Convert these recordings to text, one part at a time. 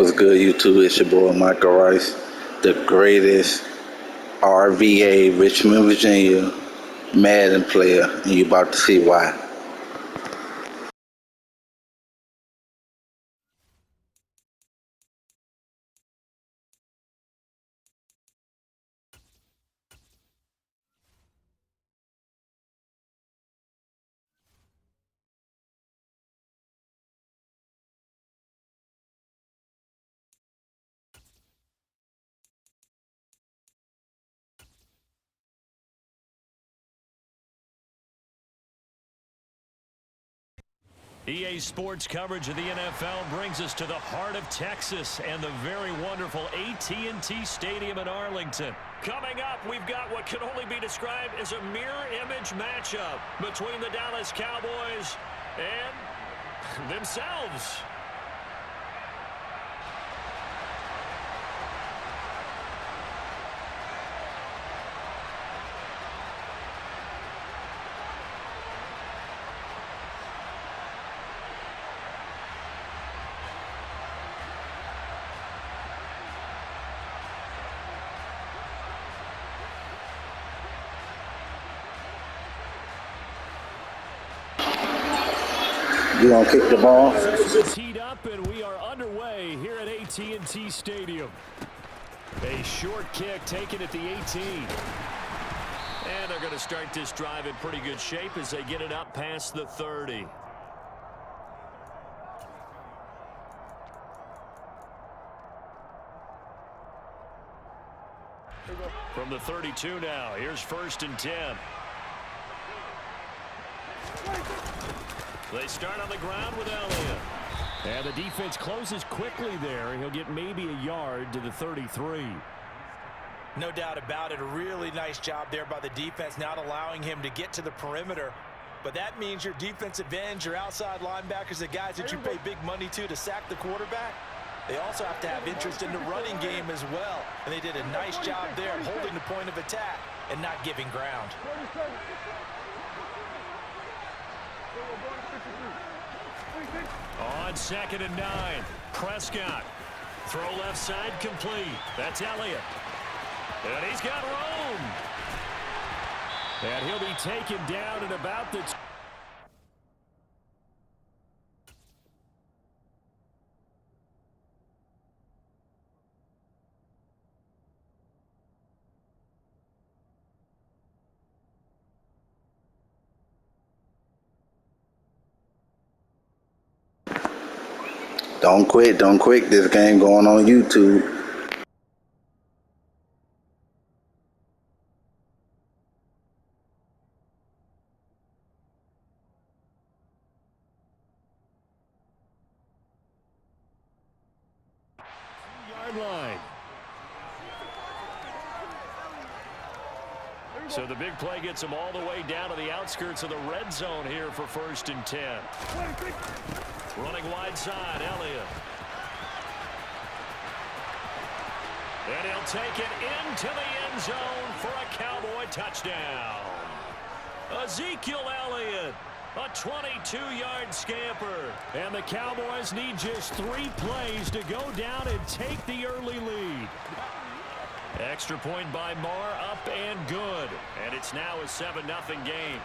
What's good, YouTube? It's your boy Michael Rice, the greatest RVA, Richmond, Virginia, Madden player, and you about to see why. EA Sports coverage of the NFL brings us to the heart of Texas and the very wonderful AT&T Stadium in Arlington. Coming up, we've got what can only be described as a mirror image matchup between the Dallas Cowboys and themselves. You gonna kick the ball? Teed up and we are underway here at AT&T Stadium. A short kick taken at the 18. And they're going to start this drive in pretty good shape as they get it up past the 30. From the 32 now, here's 1st and 10. They start on the ground with Elliott. And the defense closes quickly there. He'll get maybe a yard to the 33. No doubt about it. A really nice job there by the defense, not allowing him to get to the perimeter. But that means your defensive ends, your outside linebackers, the guys that you pay big money to sack the quarterback, they also have to have interest in the running game as well. And they did a nice job there of holding the point of attack and not giving ground. On 2nd and 9, Prescott. Throw left side complete. That's Elliott. And he's got room. And he'll be taken down at about the... Don't quit. This game going on YouTube. Yard line. So the big play gets him all the way down to the outskirts of the red zone here for 1st and 10. Running wide side, Elliott. And he'll take it into the end zone for a Cowboy touchdown. Ezekiel Elliott, a 22-yard scamper. And the Cowboys need just 3 plays to go down and take the early lead. Extra point by Marr, up and good. And it's now a 7-0 game.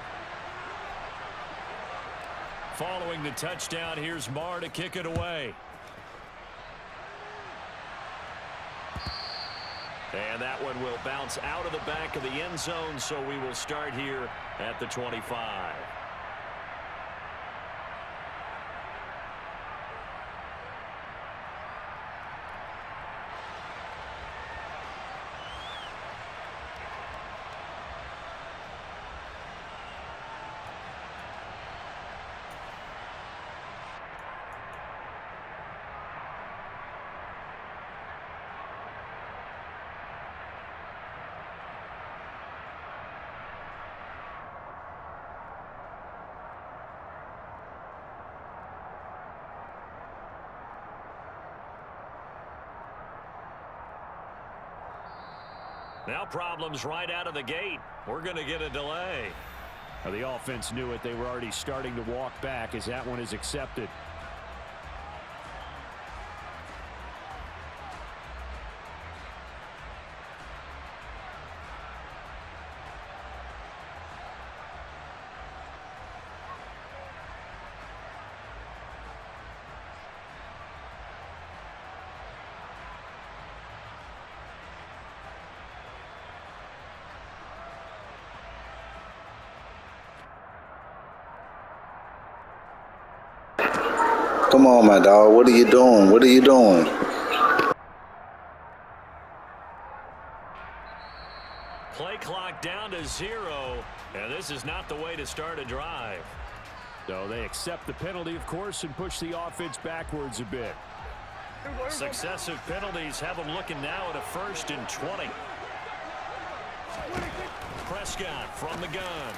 Following the touchdown, here's Marr to kick it away. And that one will bounce out of the back of the end zone, so we will start here at the 25. Now problems right out of the gate. We're going to get a delay. Now the offense knew it. They were already starting to walk back as that one is accepted. Come on, my dog. What are you doing? What are you doing? Play clock down to 0, and this is not the way to start a drive. So they accept the penalty, of course, and push the offense backwards a bit. Successive penalties have them looking now at a 1st and 20. Prescott from the gun.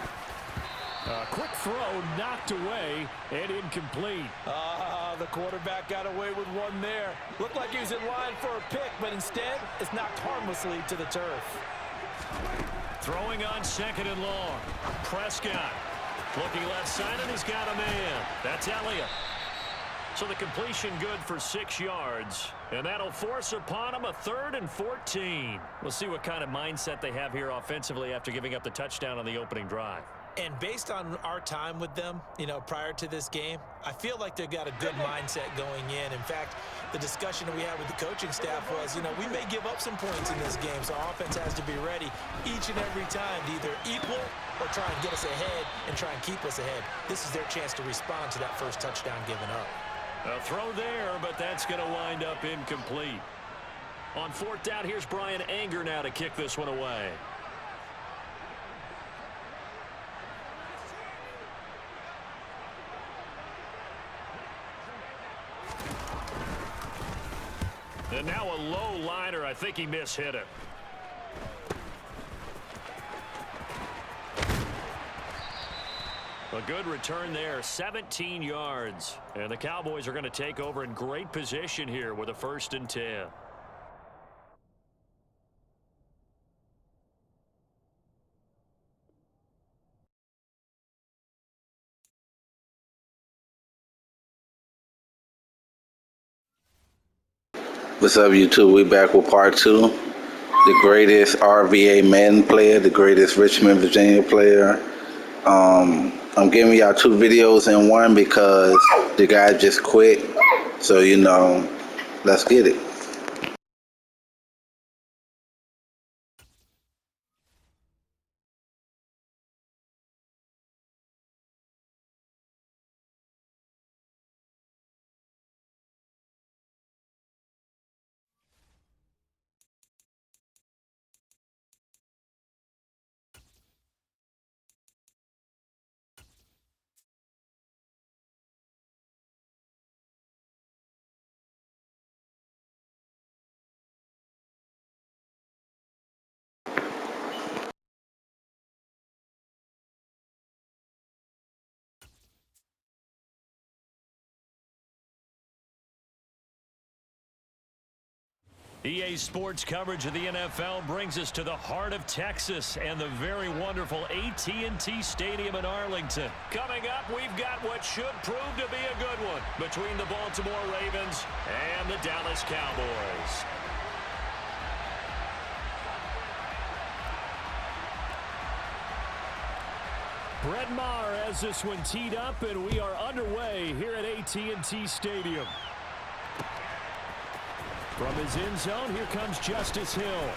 A quick throw knocked away and incomplete. The quarterback got away with one there. Looked like he was in line for a pick, but instead it's knocked harmlessly to the turf. Throwing on 2nd and long. Prescott looking left side, and he's got a man. That's Elliott. So the completion good for 6 yards, and that'll force upon him a 3rd and 14. We'll see what kind of mindset they have here offensively after giving up the touchdown on the opening drive. And based on our time with them, prior to this game, I feel like they've got a good mindset going in. In fact, the discussion that we had with the coaching staff was, we may give up some points in this game, so our offense has to be ready each and every time to either equal or try and get us ahead and try and keep us ahead. This is their chance to respond to that first touchdown given up. A throw there, but that's going to wind up incomplete. On 4th down, here's Brian Anger now to kick this one away. And now a low liner. I think he mishit it. A good return there, 17 yards. And the Cowboys are going to take over in great position here with a 1st and 10. What's up, YouTube? We back with part 2. The greatest RVA Madden player, the greatest Richmond, Virginia player. I'm giving y'all 2 videos in one because the guy just quit. So, let's get it. EA Sports coverage of the NFL brings us to the heart of Texas and the very wonderful AT&T Stadium in Arlington. Coming up, we've got what should prove to be a good one between the Baltimore Ravens and the Dallas Cowboys. Brett Maher has this one teed up, and we are underway here at AT&T Stadium. From his end zone, here comes Justice Hill.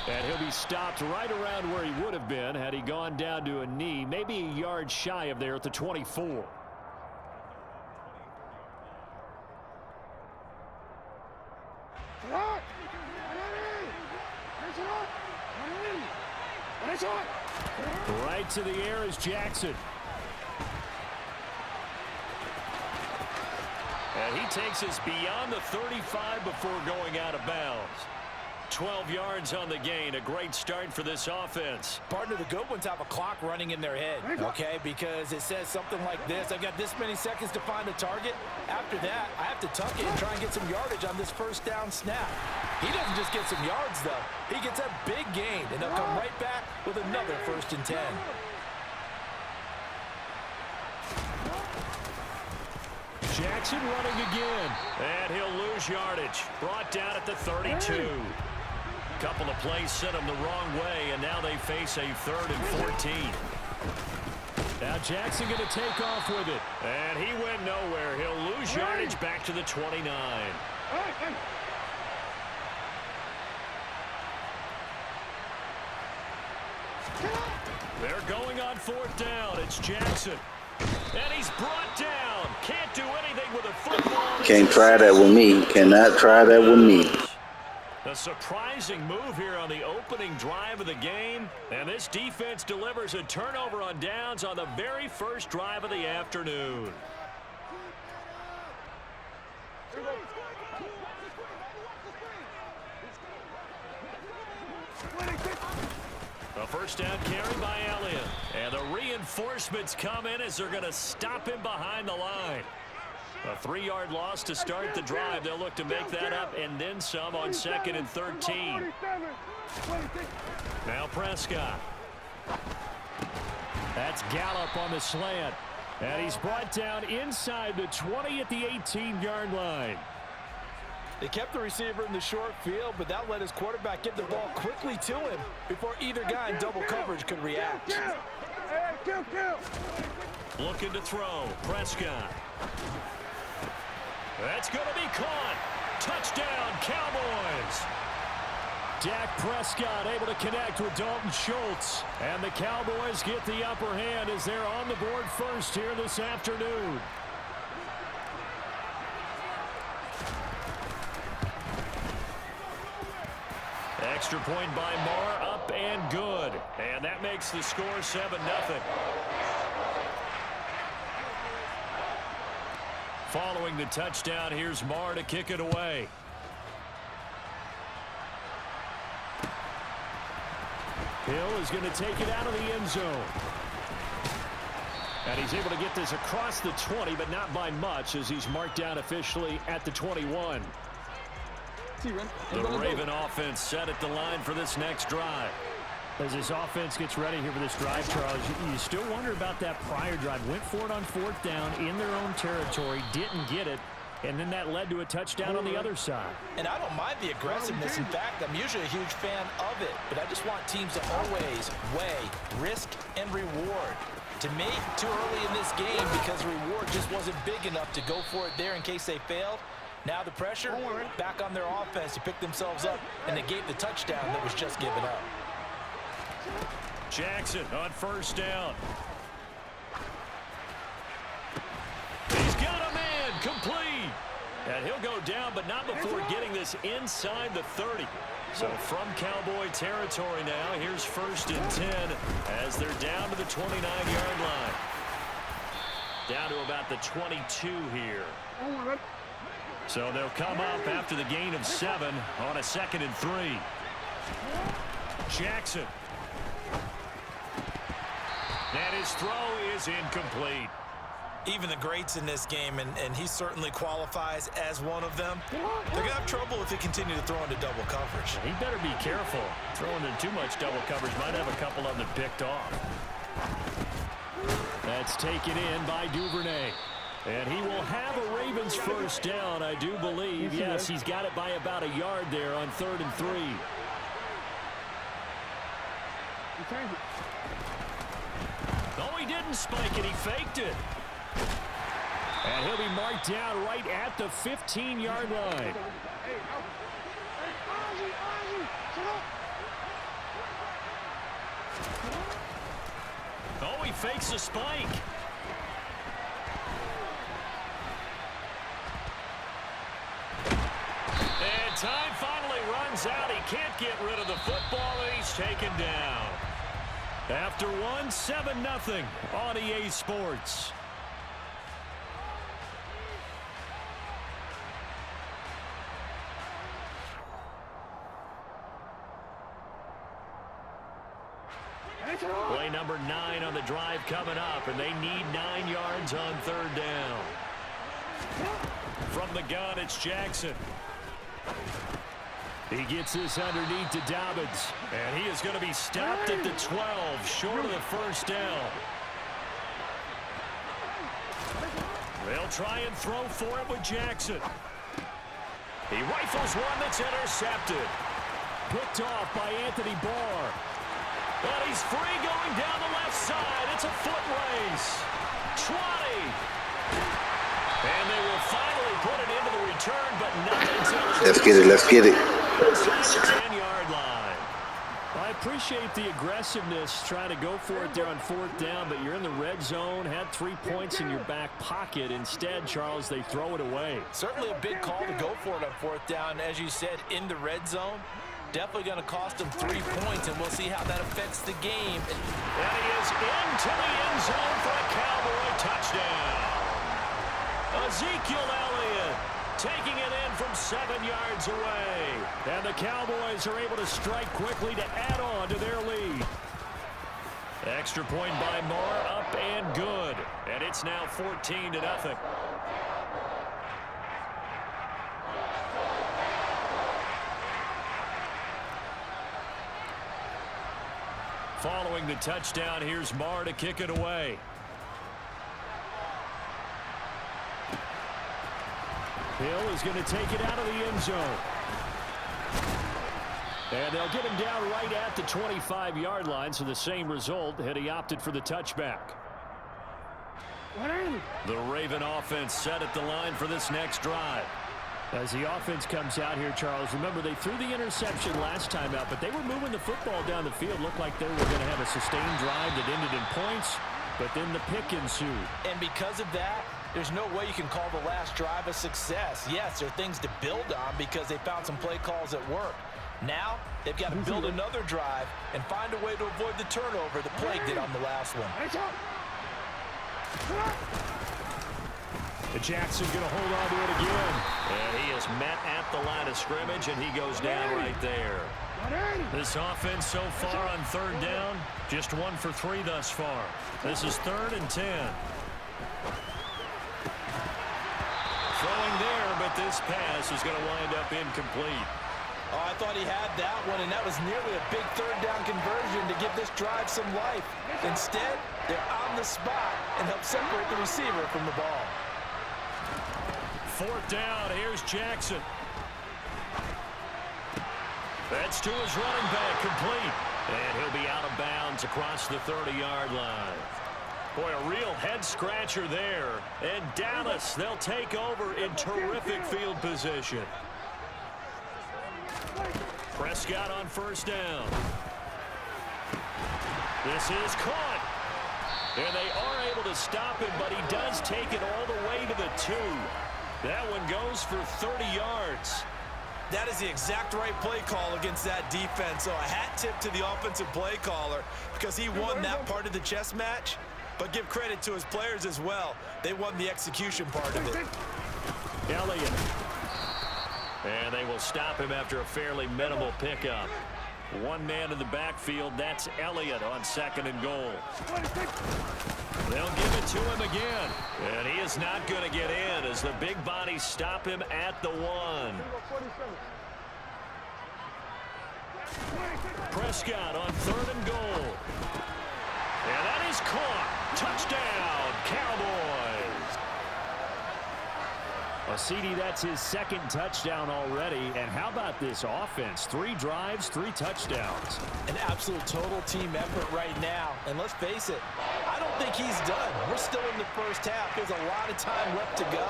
And he'll be stopped right around where he would have been had he gone down to a knee, maybe a yard shy of there at the 24. Right to the air is Jackson. And he takes us beyond the 35 before going out of bounds. 12 yards on the gain. A great start for this offense. Partner, the good ones have a clock running in their head, okay? Because it says something like this. I've got this many seconds to find a target. After that, I have to tuck it and try and get some yardage on this first down snap. He doesn't just get some yards, though. He gets a big gain, and they'll come right back with another 1st and 10. Jackson running again. And he'll lose yardage. Brought down at the 32. Couple of plays sent him the wrong way, and now they face a 3rd and 14. Now Jackson going to take off with it. And he went nowhere. He'll lose yardage back to the 29. They're going on 4th down. It's Jackson. And he's brought down. Can't do anything with a football. Can't try that with me. Cannot try that with me. A surprising move here on the opening drive of the game. And this defense delivers a turnover on downs on the very first drive of the afternoon. A first down carry by Elliott. And the reinforcements come in as they're going to stop him behind the line. A 3-yard loss to start the drive. They'll look to make that up and then some on 2nd and 13. Now Prescott. That's Gallup on the slant. And he's brought down inside the 20 at the 18-yard line. They kept the receiver in the short field, but that let his quarterback get the ball quickly to him before either guy in double coverage could react. Looking to throw. Prescott. That's going to be caught. Touchdown, Cowboys. Dak Prescott able to connect with Dalton Schultz. And the Cowboys get the upper hand as they're on the board first here this afternoon. Extra point by Marr, up and good. And that makes the score 7-0. Following the touchdown, here's Marr to kick it away. Hill is going to take it out of the end zone. And he's able to get this across the 20, but not by much as he's marked down officially at the 21. The Raven offense set at the line for this next drive. As this offense gets ready here for this drive, Charles, you still wonder about that prior drive. Went for it on 4th down in their own territory, didn't get it, and then that led to a touchdown on the other side. And I don't mind the aggressiveness. In fact, I'm usually a huge fan of it, but I just want teams to always weigh risk and reward. To me, too early in this game because the reward just wasn't big enough to go for it there in case they failed. Now the pressure back on their offense to pick themselves up and negate the touchdown that was just given up. Jackson on 1st down. He's got a man complete. And he'll go down, but not before getting this inside the 30. So from Cowboy territory now, here's 1st and 10 as they're down to the 29-yard line. Down to about the 22 here. So they'll come up after the gain of 7 on a 2nd and 3. Jackson. And his throw is incomplete. Even the greats in this game, and he certainly qualifies as one of them, they're going to have trouble if they continue to throw into double coverage. He better be careful. Throwing in too much double coverage might have a couple of them picked off. That's taken in by Duvernay. And he will have a Ravens 1st down, I do believe. Yes, he's got it by about a yard there on 3rd and 3. No, he didn't spike it. He faked it. And he'll be marked down right at the 15-yard line. Oh, he fakes a spike. And time finally runs out. He can't get rid of the football, and he's taken down. After 7-0 on EA Sports. Play number 9 on the drive coming up, and they need 9 yards on 3rd down. From the gun, it's Jackson. He gets this underneath to Dobbins, and he is going to be stopped at the 12, short of the 1st down. They'll try and throw for it with Jackson. He rifles one that's intercepted. Picked off by Anthony Barr. And he's free going down the left side. It's a foot race. 20. And they will finally put it into the return, but not until... Let's get it. Let's get it. 10-yard line. I appreciate the aggressiveness, trying to go for it there on 4th down, but you're in the red zone, had 3 points in your back pocket. Instead, Charles, they throw it away. Certainly a big call to go for it on 4th down, as you said, in the red zone. Definitely going to cost them 3 points, and we'll see how that affects the game. And he is into the end zone for a Cowboy touchdown. Ezekiel Elliott taking it in from 7 yards away. And the Cowboys are able to strike quickly to add on to their lead. Extra point by Moore, up and good. And it's now 14-0. Following the touchdown, here's Moore to kick it away. Hill is going to take it out of the end zone. And they'll get him down right at the 25-yard line, so the same result had he opted for the touchback. The Raven offense set at the line for this next drive. As the offense comes out here, Charles, remember they threw the interception last time out, but they were moving the football down the field. Looked like they were going to have a sustained drive that ended in points, but then the pick ensued. And because of that, there's no way you can call the last drive a success. Yes, there are things to build on because they found some play calls that work. Now, they've got to build another drive and find a way to avoid the turnover the play did on the last one. And Jackson going to hold on to it again. And he is met at the line of scrimmage, and he goes down right there. This offense so far on 3rd down, just 1 for 3 thus far. This is 3rd and 10. Throwing there, but this pass is going to wind up incomplete. Oh, I thought he had that one, and that was nearly a big 3rd down conversion to give this drive some life. Instead, they're on the spot and help separate the receiver from the ball. 4th down, here's Jackson. That's to his running back, complete. And he'll be out of bounds across the 30-yard line. Boy, a real head-scratcher there. And Dallas, they'll take over in terrific field position. Prescott on 1st down. This is caught. And they are able to stop him, but he does take it all the way to the 2. That one goes for 30 yards. That is the exact right play call against that defense. So a hat tip to the offensive play caller because he won that part of the chess match. But give credit to his players as well. They won the execution part of it. Elliott. And they will stop him after a fairly minimal pickup. 1 man in the backfield. That's Elliott on 2nd and goal. They'll give it to him again. And he is not going to get in as the big bodies stop him at the 1. Prescott on 3rd and goal. And that is caught. Touchdown, Cowboys. CD, that's his 2nd touchdown already. And how about this offense? 3 drives, 3 touchdowns. An absolute total team effort right now. And let's face it, I don't think he's done. We're still in the first half. There's a lot of time left to go.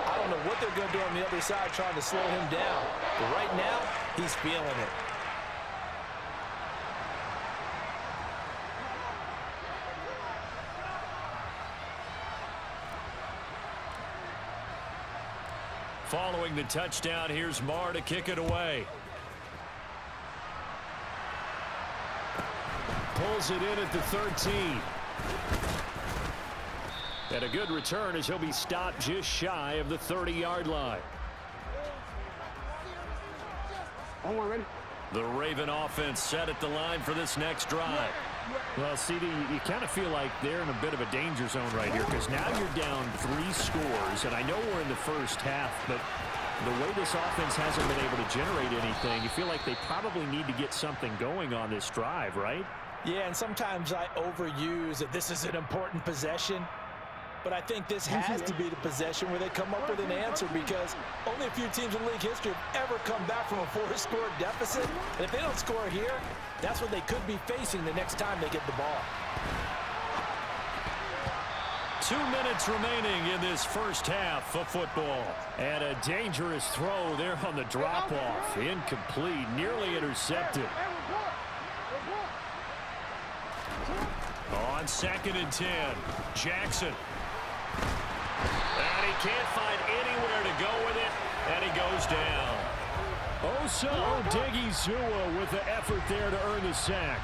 I don't know what they're going to do on the other side trying to slow him down. But right now, he's feeling it. Following the touchdown, here's Moore to kick it away. Pulls it in at the 13. And a good return as he'll be stopped just shy of the 30-yard line. The Raven offense set at the line for this next drive. Well, CD, you kind of feel like they're in a bit of a danger zone right here because now you're down 3 scores, and I know we're in the first half, but the way this offense hasn't been able to generate anything, you feel like they probably need to get something going on this drive, right? Yeah, and sometimes I overuse that this is an important possession. But I think this has to be the possession where they come up with an answer because only a few teams in league history have ever come back from a 4-score deficit. And if they don't score here, that's what they could be facing the next time they get the ball. 2 minutes remaining in this first half of football. And a dangerous throw there on the drop-off. Incomplete, nearly intercepted. On 2nd and 10, Jackson. And he can't find anywhere to go with it, and he goes down. Osa Odighizuwa with the effort there to earn the sack.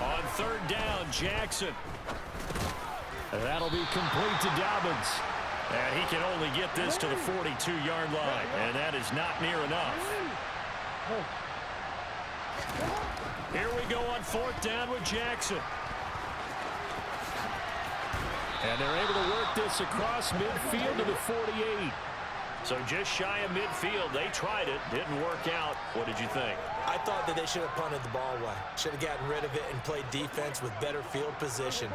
On 3rd down, Jackson. And that'll be complete to Dobbins. And he can only get this to the 42-yard line, and that is not near enough. Here we go on 4th down with Jackson. And they're able to work this across midfield to the 48. So just shy of midfield. They tried it. Didn't work out. What did you think? I thought that they should have punted the ball away. Should have gotten rid of it and played defense with better field position.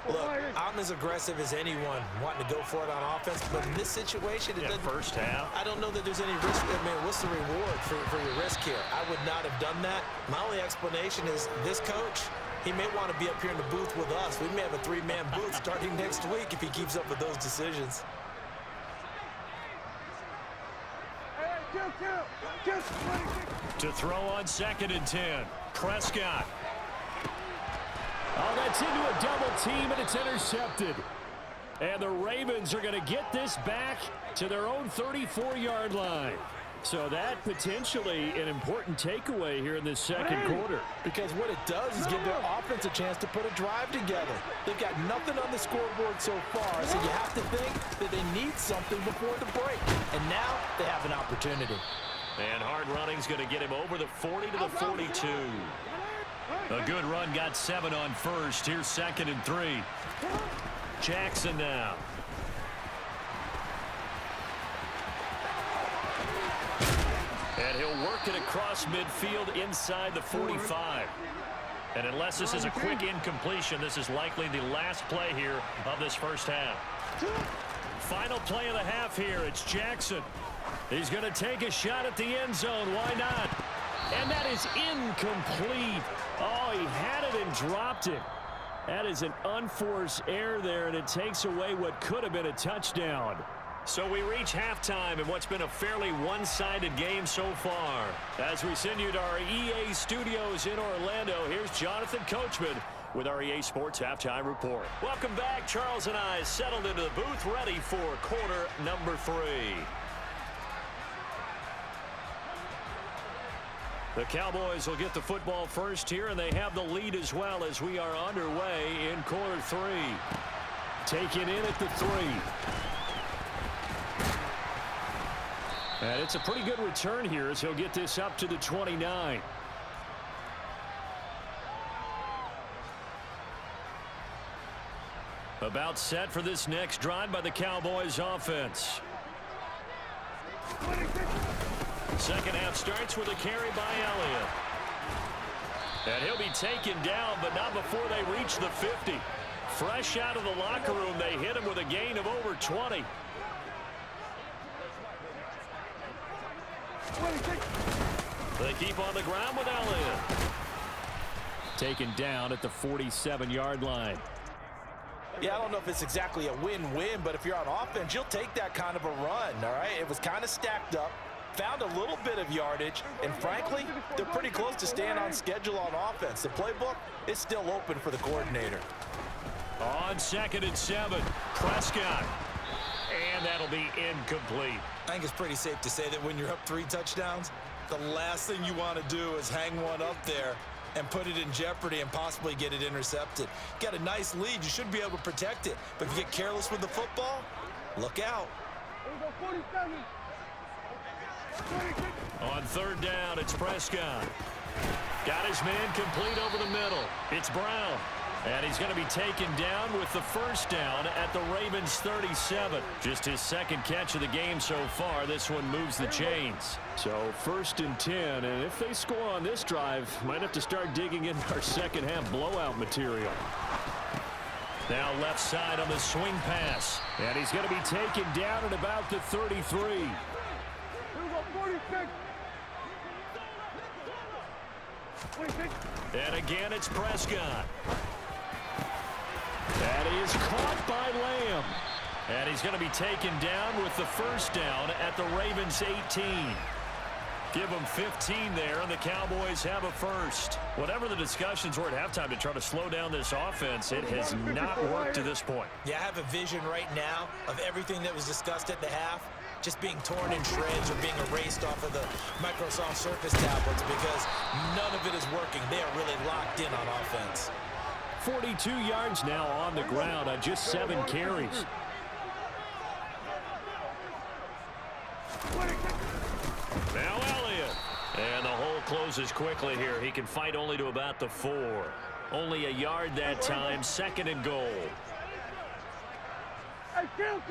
Look, I'm as aggressive as anyone wanting to go for it on offense, but in this situation, it doesn't. First half. I don't know that there's any risk. I mean, what's the reward for your risk here? I would not have done that. My only explanation is this coach, he may want to be up here in the booth with us. We may have a 3-man booth starting next week if he keeps up with those decisions. To throw on 2nd and 10, Prescott. Oh, that's into a double team, and it's intercepted. And the Ravens are going to get this back to their own 34-yard line. So that potentially an important takeaway here in this second quarter. Because what it does is give their offense a chance to put a drive together. They've got nothing on the scoreboard so far, so you have to think that they need something before the break. And now they have an opportunity. And hard running's going to get him over the 40 to the 42. A good run got 7 on 1st. Here's 2nd and 3. Jackson now. And he'll work it across midfield inside the 45. And unless this is a quick incompletion, this is likely the last play here of this first half. Final play of the half here. It's Jackson. He's going to take a shot at the end zone. Why not? And that is incomplete. Oh, he had it and dropped it. That is an unforced error there, and it takes away what could have been a touchdown. So we reach halftime in what's been a fairly one-sided game so far. As we send you to our EA studios in Orlando, here's Jonathan Coachman with our EA Sports Halftime Report. Welcome back. Charles and I settled into the booth ready for quarter number 3. The Cowboys will get the football first here, and they have the lead as well as we are underway in quarter 3. Taken in at the 3. And it's a pretty good return here as he'll get this up to the 29. About set for this next drive by the Cowboys offense. Second half starts with a carry by Elliott. And he'll be taken down, but not before they reach the 50. Fresh out of the locker room, they hit him with a gain of over 20. They keep on the ground with Elliott. Taken down at the 47-yard line. Yeah, I don't know if it's exactly a win-win, but if you're on offense, you'll take that kind of a run, all right? It was kind of stacked up. Found a little bit of yardage, and frankly, they're pretty close to staying on schedule on offense. The playbook is still open for the coordinator. On 2nd and 7, Prescott. And that'll be incomplete. I think it's pretty safe to say that when you're up 3 touchdowns, the last thing you want to do is hang one up there and put it in jeopardy and possibly get it intercepted. Got a nice lead. You should be able to protect it. But if you get careless with the football, look out. On 3rd down, it's Prescott. Got his man complete over the middle. It's Brown. And he's going to be taken down with the first down at the Ravens 37. Just his second catch of the game so far. This one moves the chains. So 1st and 10, and if they score on this drive, might have to start digging into our second half blowout material. Now left side on the swing pass. And he's going to be taken down at about the 33. And again, it's Prescott. That is caught by Lamb. And he's going to be taken down with the first down at the Ravens 18. Give them 15 there, and the Cowboys have a first. Whatever the discussions were at halftime to try to slow down this offense, it has not worked to this point. Yeah, I have a vision right now of everything that was discussed at the half just being torn in shreds or being erased off of the Microsoft Surface tablets because none of it is working. They are really locked in on offense. 42 yards now on the ground on just 7 carries. Now Elliott. And the hole closes quickly here. He can fight only to about the 4. Only a yard that time. 2nd and goal. Hey, kill!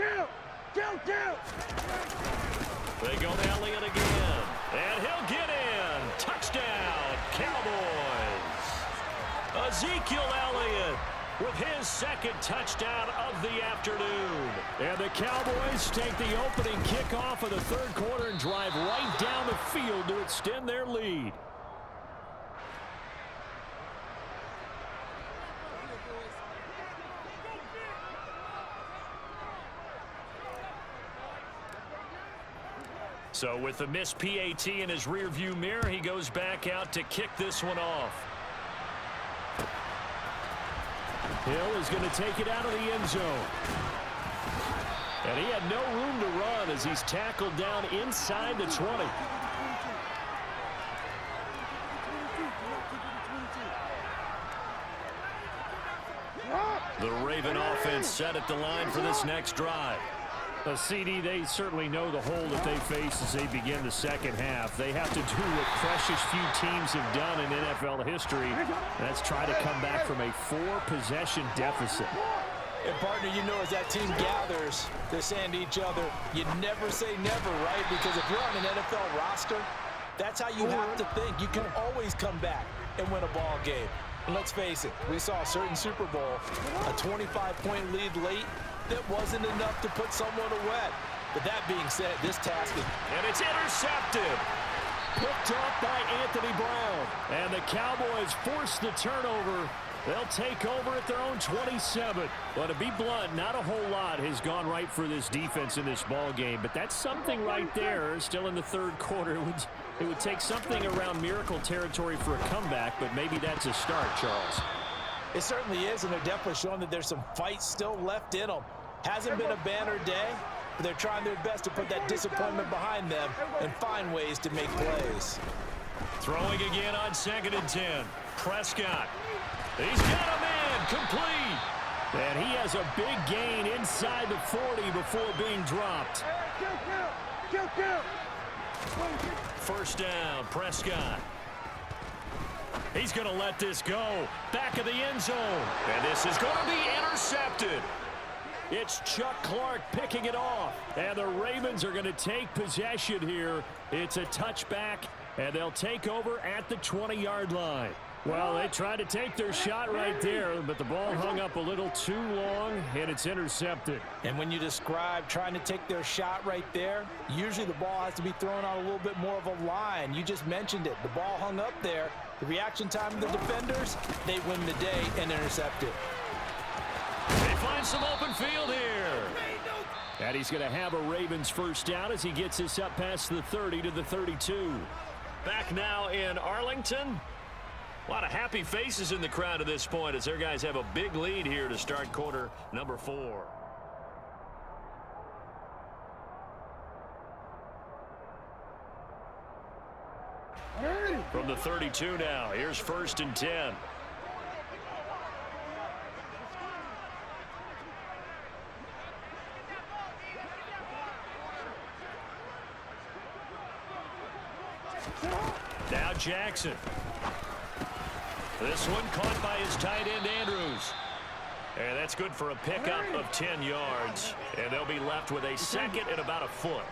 They go to Elliott again. And he'll get in. Touchdown, Cowboys. Ezekiel Elliott with his 2nd touchdown of the afternoon. And the Cowboys take the opening kickoff of the 3rd quarter and drive right down the field to extend their lead. So with the missed PAT in his rearview mirror, he goes back out to kick this one off. Hill is going to take it out of the end zone. And he had no room to run as he's tackled down inside the 20. The Raven offense set at the line for this next drive. CD, they certainly know the hole that they face as they begin the 2nd half. They have to do what precious few teams have done in NFL history. That's try to come back from a 4-possession deficit. And, partner, you know, as that team gathers, they're saying to each other, you never say never, right? Because if you're on an NFL roster, that's how you have to think. You can always come back and win a ball game. And let's face it, we saw a certain Super Bowl, a 25-point lead late, that wasn't enough to put someone away. But that being said, this task is... And it's intercepted. Picked off by Anthony Brown. And the Cowboys force the turnover. They'll take over at their own 27. But to be blunt, not a whole lot has gone right for this defense in this ball game. But that's something right there. Still in the 3rd quarter. It would take something around miracle territory for a comeback, but maybe that's a start, Charles. It certainly is, and they're definitely showing that there's some fight still left in them. Hasn't been a banner day, but they're trying their best to put that disappointment behind them and find ways to make plays. Throwing again on 2nd and 10. Prescott. He's got a man complete. And he has a big gain inside the 40 before being dropped. Kill! 1st down, Prescott. He's going to let this go. Back of the end zone. And this is going to be intercepted. It's Chuck Clark picking it off. And the Ravens are going to take possession here. It's a touchback, and they'll take over at the 20-yard line. Well, they tried to take their shot right there, but the ball hung up a little too long, and it's intercepted. And when you describe trying to take their shot right there, usually the ball has to be thrown on a little bit more of a line. You just mentioned it. The ball hung up there. The reaction time of the defenders, they win the day and intercept it. They find some open field here. And he's going to have a Ravens first down as he gets this up past the 30 to the 32. Back now in Arlington. A lot of happy faces in the crowd at this point as their guys have a big lead here to start quarter number 4. From the 32 now, here's 1st and 10. Now Jackson. This one caught by his tight end, Andrews. And that's good for a pickup of 10 yards. And they'll be left with a 2nd and about a foot.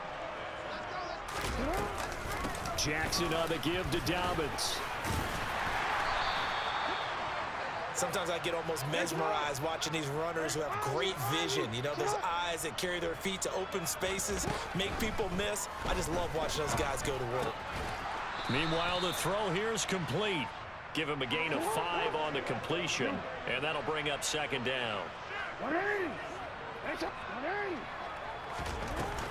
Jackson on the give to Dobbins. Sometimes I get almost mesmerized watching these runners who have great vision. You know, those eyes that carry their feet to open spaces, make people miss. I just love watching those guys go to work. Meanwhile, the throw here is complete. Give him a gain of 5 on the completion, and that'll bring up 2nd down.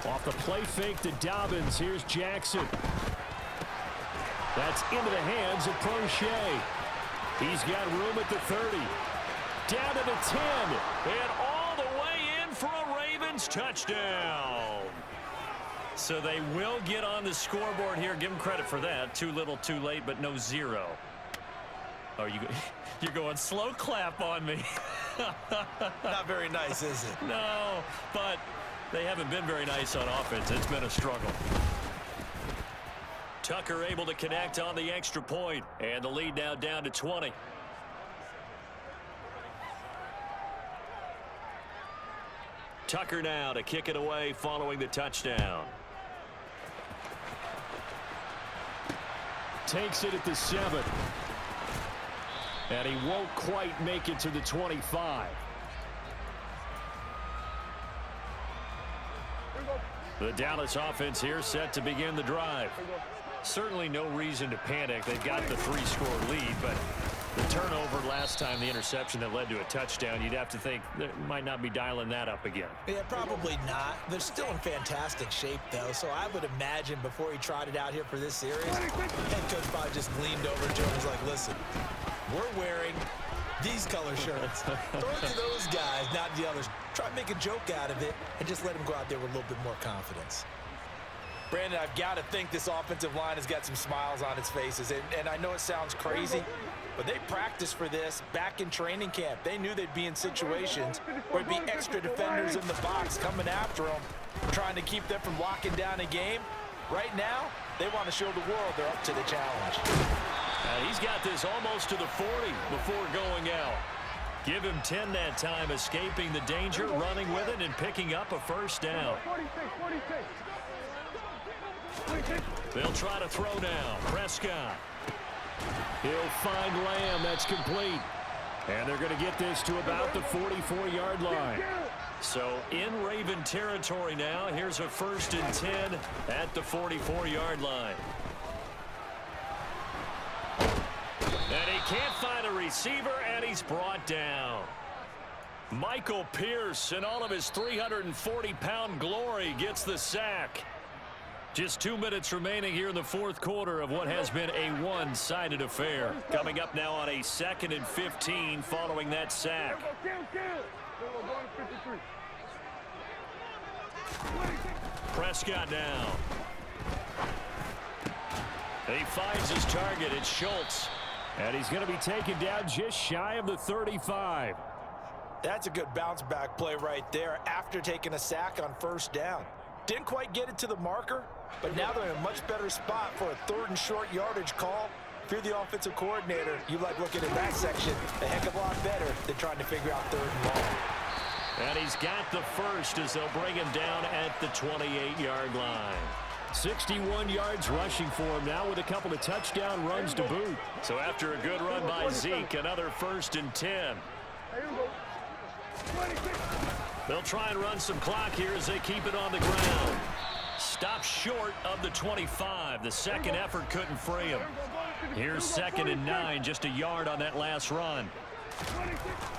Off the play fake to Dobbins, here's Jackson. That's into the hands of Prochet. He's got room at the 30. Down to the 10. And all the way in for a Ravens touchdown. So they will get on the scoreboard here. Give them credit for that. Too little, too late, but no zero. Oh, you're going slow clap on me. Not very nice, is it? No, but they haven't been very nice on offense. It's been a struggle. Tucker able to connect on the extra point, and the lead now down to 20. Tucker now to kick it away following the touchdown. Takes it at the 7. And he won't quite make it to the 25. The Dallas offense here set to begin the drive. Certainly no reason to panic. They've got the 3-score lead, but the turnover last time, the interception that led to a touchdown, you'd have to think they might not be dialing that up again. Yeah, probably not. They're still in fantastic shape, though, so I would imagine before he trotted out here for this series, head coach probably just leaned over to him and was like, listen, we're wearing these color shirts. Throw it to those guys, not the others. Try to make a joke out of it and just let them go out there with a little bit more confidence. Brandon, I've got to think this offensive line has got some smiles on its faces. And I know it sounds crazy, but they practiced for this back in training camp. They knew they'd be in situations where it'd be extra defenders in the box coming after them, trying to keep them from locking down a game. Right now, they want to show the world they're up to the challenge. He's got this almost to the 40 before going out. Give him 10 that time, escaping the danger, running with it, and picking up a first down. They'll try to throw now. Prescott. He'll find Lamb. That's complete. And they're going to get this to about the 44-yard line. So in Raven territory now. Here's a 1st and 10 at the 44-yard line. And he can't find a receiver, and he's brought down. Michael Pierce, in all of his 340-pound glory, gets the sack. Just 2 minutes remaining here in the fourth quarter of what has been a one-sided affair. Coming up now on a 2nd and 15 following that sack. Prescott down. He finds his target. It's Schultz. And he's going to be taken down just shy of the 35. That's a good bounce-back play right there after taking a sack on 1st down. Didn't quite get it to the marker, but now they're in a much better spot for a 3rd and short yardage call. If you're the offensive coordinator, you like looking at that section a heck of a lot better than trying to figure out 3rd and long. And he's got the first as they'll bring him down at the 28-yard line. 61 yards rushing for him now with a couple of touchdown runs to boot. So after a good run by Zeke, another 1st and 10. They'll try and run some clock here as they keep it on the ground. Stop short of the 25. The second effort couldn't free him. Here's 2nd and 9, just a yard on that last run.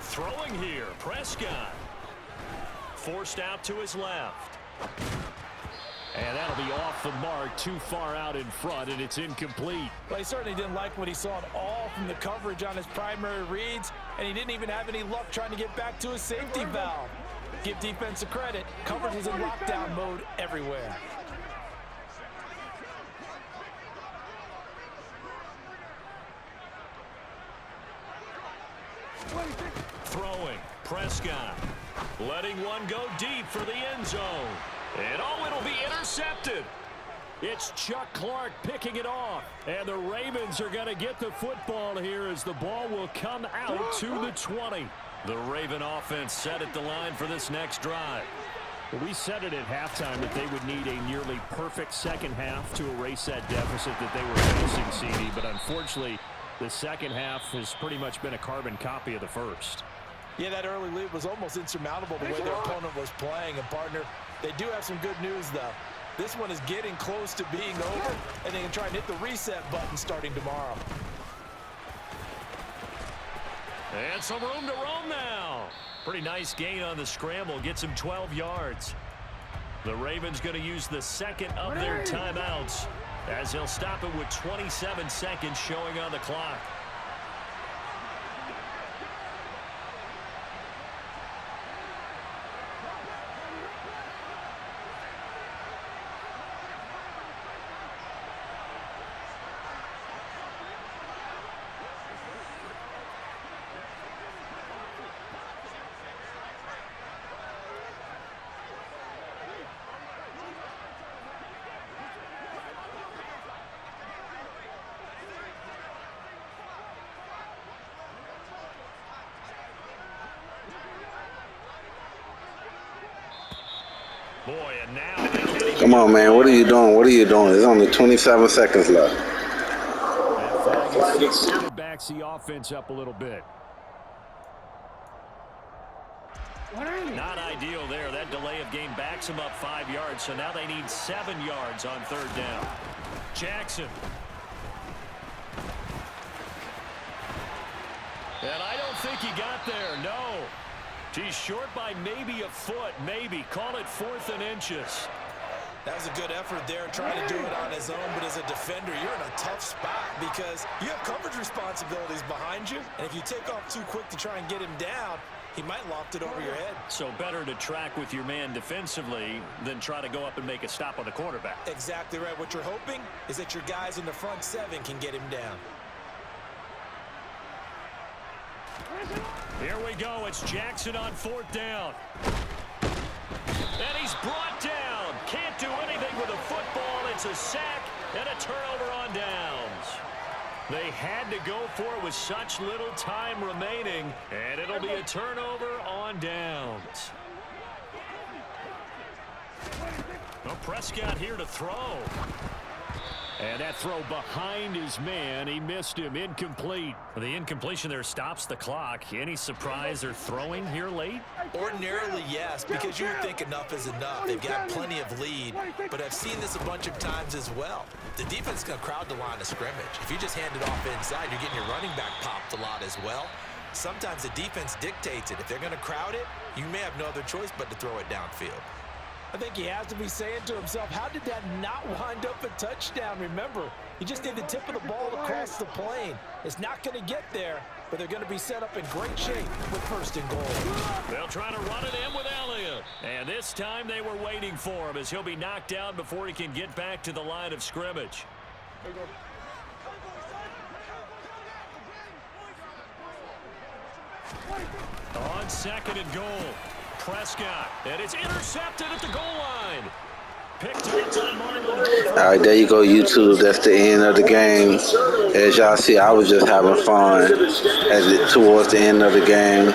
Throwing here, Prescott. Forced out to his left. And that'll be off the mark, too far out in front, and it's incomplete. Well, he certainly didn't like what he saw at all from the coverage on his primary reads, and he didn't even have any luck trying to get back to his safety valve. Give defensive credit. Coverage was in lockdown mode everywhere. Throwing, Prescott. Letting one go deep for the end zone. And oh, it'll be intercepted. It's Chuck Clark picking it off. And the Ravens are going to get the football here as the ball will come out to the 20. The Raven offense set at the line for this next drive. We said it at halftime that they would need a nearly perfect second half to erase that deficit that they were facing, CD. But unfortunately, the second half has pretty much been a carbon copy of the first. Yeah, that early lead was almost insurmountable the way their opponent was playing. And, partner, they do have some good news, though. This one is getting close to being over, and they can try and hit the reset button starting tomorrow. And some room to roam now. Pretty nice gain on the scramble. Gets him 12 yards. The Ravens going to use the second of their timeouts. as he'll stop it with 27 seconds showing on the clock. Boy, and now Come on, man. What are you doing? What are you doing? There's only 27 seconds left. That backs the offense up a little bit. not ideal there. That delay of game backs them up 5 yards, so now they need 7 yards on third down. Jackson. And I don't think he got there, no. He's short by maybe a foot, maybe. Call it 4th and inches. That was a good effort there, trying to do it on his own, but as a defender, you're in a tough spot because you have coverage responsibilities behind you, and if you take off too quick to try and get him down, he might loft it over your head. So better to track with your man defensively than try to go up and make a stop on the quarterback. Exactly right. What you're hoping is that your guys in the front 7 can get him down. Here we go. It's Jackson on 4th down. And he's brought down. Can't do anything with a football. It's a sack and a turnover on downs. They had to go for it with such little time remaining, and it'll be a turnover on downs. Well, Prescott here to throw. And that throw behind his man, he missed him, incomplete. The incompletion there stops the clock. Any surprise they're throwing here late? Ordinarily, yes, because you would think enough is enough. They've got plenty of lead, but I've seen this a bunch of times as well. The defense is going to crowd the line of scrimmage. If you just hand it off inside, you're getting your running back popped a lot as well. Sometimes the defense dictates it. If they're going to crowd it, you may have no other choice but to throw it downfield. I think he has to be saying to himself, how did that not wind up a touchdown? Remember, he just did the tip of the ball across the plane. It's not going to get there, but they're going to be set up in great shape with 1st and goal. They'll try to run it in with Elliott. And this time they were waiting for him as he'll be knocked down before he can get back to the line of scrimmage. On 2nd and goal. Prescott, and it's intercepted at the goal line. Picked up by Marlon. All right, there you go, YouTube. That's the end of the game. As y'all see, I was just having fun towards the end of the game.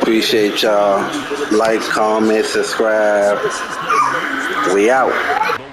Appreciate y'all. Like, comment, subscribe. We out.